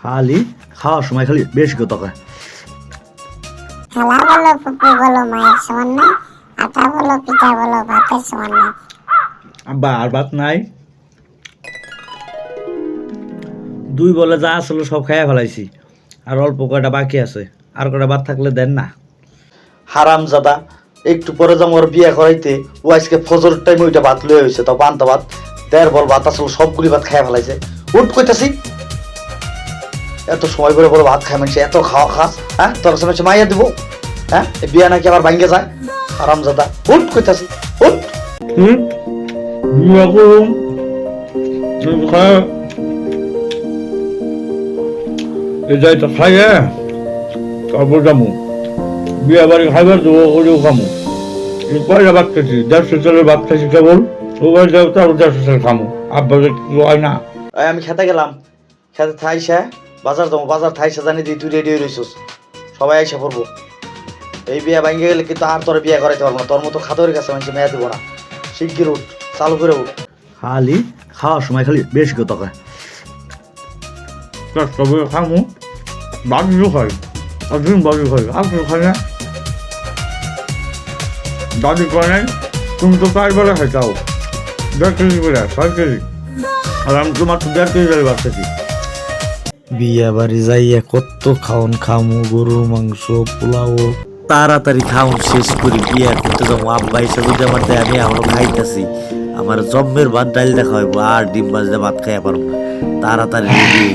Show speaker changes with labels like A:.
A: খালি খাওয়ার সময় খালি বেশি কথা কয়।
B: থালা বলো ফুপি বলো মায়ের সমান না, আটা বলো পিঠা বলো ভাতের সমান না।
A: আব্বা আর ভাত নাই, 2 বলে যা আসলে সব খাইয়া ফেলাইছি, আর অল্প কয়টা বাকি আছে, আর কয়টা ভাত থাকলে দেন না। হারাম জাদা, একটু পরে যাবো ওর বিয়ে করাইতে, ও আজকে ফজর টাইমে ওইটা ভাত লয়ে হয়েছে, তো পান্তা ভাত 1.5 বল ভাত আসলে সবগুলি ভাত খাইয়া ফেলাইছে। উঠ কইতাছি, এত সময় করে বড় ভাত খায় মানুষ, এত খাওয়া খাস, হ্যাঁ তোর কাছে মাইয়া দিব, হ্যাঁ বিয়া নাকি আবার ভাঙ্গে যায়। হারাম জাদা, উঠ কইতাছি, উঠ। বিয়া করুম যাই তো খাই, হ্যাঁ তারপর যাবো বিয়া বাড়ি খাইবার দেবো, ওরেও খামো। পয়লা ভাত খাইছি, 150 চালের ভাত খাইছি কেবল, ওবার যাও তারপর 150 চাল খামো। আব্বা হয় না। আমি খেতে গেলাম, খেতে থাইসা বাজার যাবো, বাজার থাইসা জানি দিই তুই রেডি হয়ে রইছিস, সবাই আইসা পড়বো। এই বিয়া ভাঙ্গে গেলে কিন্তু আর তোর বিয়া করাইতে পারবো না, তোর মতো খাতরের কাছে মানুষ মেয়া দেবো না। শিগগির উঠ, চালু করে উঠ। খালি খাওয়ার সময় খালি বেশি কথা কয়। তবে খামো, বাকিও খাই, আর দিন বাকি খাই, আর কেউ খাই না। দাদি কয় নাই তুমি তো 4 বেলা খাইতাও, 1.5 কেজি করে 6 কেজি, আর আমি তো মাত্র 1.5 কেজি করে ভাত খাইছি।
C: বিয়া বাড়ি যাইয়া কত খাওন খামু, গরুর মাংস পোলাও, তাড়াতাড়ি খাওন শেষ করি বিয়া করতে যাবো। আব্বা এসে যদি আমার দেয়, আমি এখনো খাইতেছি, আমার জম্মের ভাত ডাল দেখা হইব, আর ডিম ভাজলে ভাত খাইয়া পারবো না, তাড়াতাড়ি রেডি।